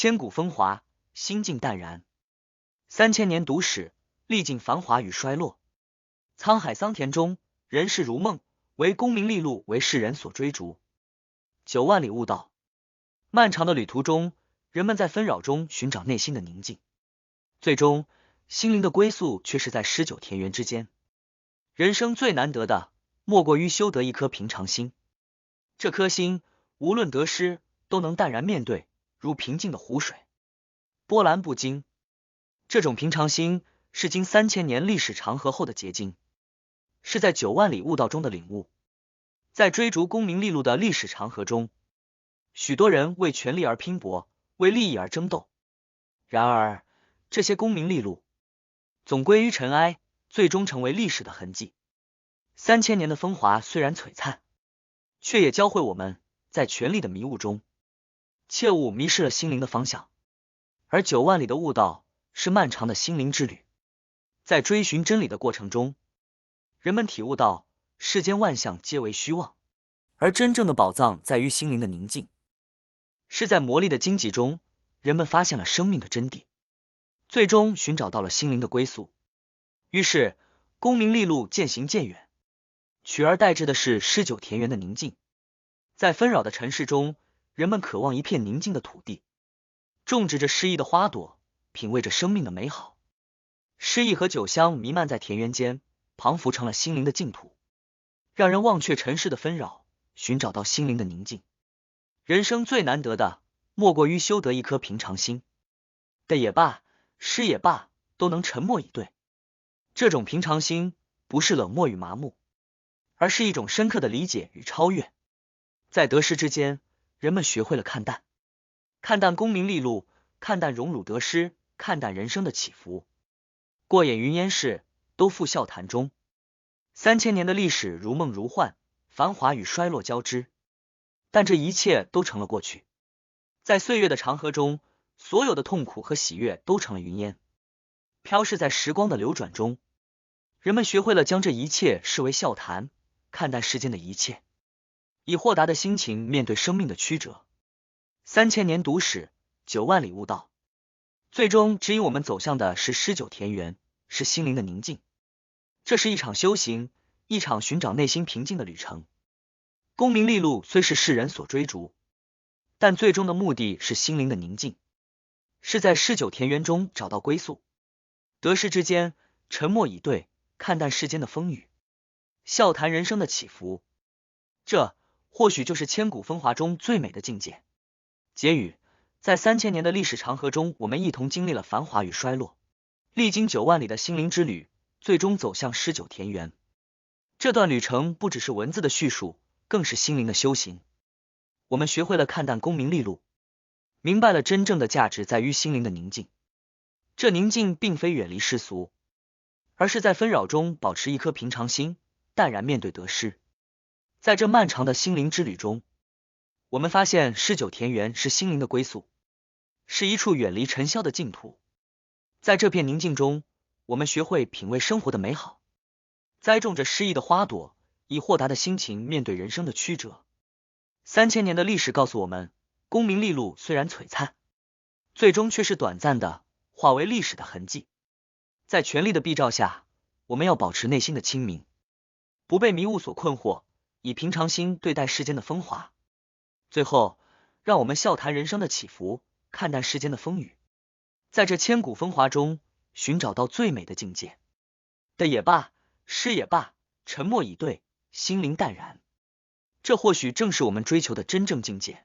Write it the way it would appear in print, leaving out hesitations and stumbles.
千古风华，心境淡然。3000年读史，历尽繁华与衰落。沧海桑田中，人世如梦，唯功名利禄为世人所追逐。9万里悟道。漫长的旅途中，人们在纷扰中寻找内心的宁静，最终心灵的归宿却是在诗酒田园之间。人生最难得的，莫过于修得一颗平常心。这颗心，无论得失，都能淡然面对，如平静的湖水，波澜不惊。这种平常心，是经3000年历史长河后的结晶，是在9万里悟道中的领悟。在追逐功名利禄的历史长河中，许多人为权力而拼搏，为利益而争斗。然而，这些功名利禄总归于尘埃，最终成为历史的痕迹。3000年的风华虽然璀璨，却也教会我们，在权力的迷雾中，切勿迷失了心灵的方向。而9万里的悟道，是漫长的心灵之旅。在追寻真理的过程中，人们体悟到世间万象皆为虚妄，而真正的宝藏在于心灵的宁静。是在磨砺的荆棘中，人们发现了生命的真谛，最终寻找到了心灵的归宿。于是，功名利禄渐行渐远，取而代之的是诗酒田园的宁静。在纷扰的尘世中，人们渴望一片宁静的土地，种植着诗意的花朵，品味着生命的美好。诗意和酒香弥漫在田园间，彷佛成了心灵的净土，让人忘却尘世的纷扰，寻找到心灵的宁静。人生最难得的，莫过于修得一颗平常心。得也罢，失也罢，都能沉默以对。这种平常心，不是冷漠与麻木，而是一种深刻的理解与超越。在得失之间，人们学会了看淡，看淡功名利禄，看淡荣辱得失，看淡人生的起伏。过眼云烟事，都付笑谈中。3000年的历史如梦如幻，繁华与衰落交织，但这一切都成了过去。在岁月的长河中，所有的痛苦和喜悦都成了云烟，飘逝在时光的流转中。人们学会了将这一切视为笑谈，看淡世间的一切，以豁达的心情面对生命的曲折。3000年读史，9万里悟道，最终指引我们走向的是诗酒田园，是心灵的宁静。这是一场修行，一场寻找内心平静的旅程。功名利禄虽是世人所追逐，但最终的目的是心灵的宁静，是在诗酒田园中找到归宿。得失之间，沉默以对，看淡世间的风雨，笑谈人生的起伏。这或许就是千古风华中最美的境界。结语：在3000年的历史长河中，我们一同经历了繁华与衰落，历经9万里的心灵之旅，最终走向诗酒田园。这段旅程不只是文字的叙述，更是心灵的修行。我们学会了看淡功名利禄，明白了真正的价值在于心灵的宁静。这宁静并非远离世俗，而是在纷扰中保持一颗平常心，淡然面对得失。在这漫长的心灵之旅中，我们发现诗酒田园是心灵的归宿，是一处远离尘嚣的净土。在这片宁静中，我们学会品味生活的美好，栽种着诗意的花朵，以豁达的心情面对人生的曲折。3000年的历史告诉我们，功名利禄虽然璀璨，最终却是短暂的，化为历史的痕迹。在权力的避照下，我们要保持内心的清明，不被迷雾所困惑，以平常心对待世间的风华。最后，让我们笑谈人生的起伏，看淡世间的风雨，在这千古风华中寻找到最美的境界。得也罢，失也罢，沉默以对，心灵淡然。这或许正是我们追求的真正境界。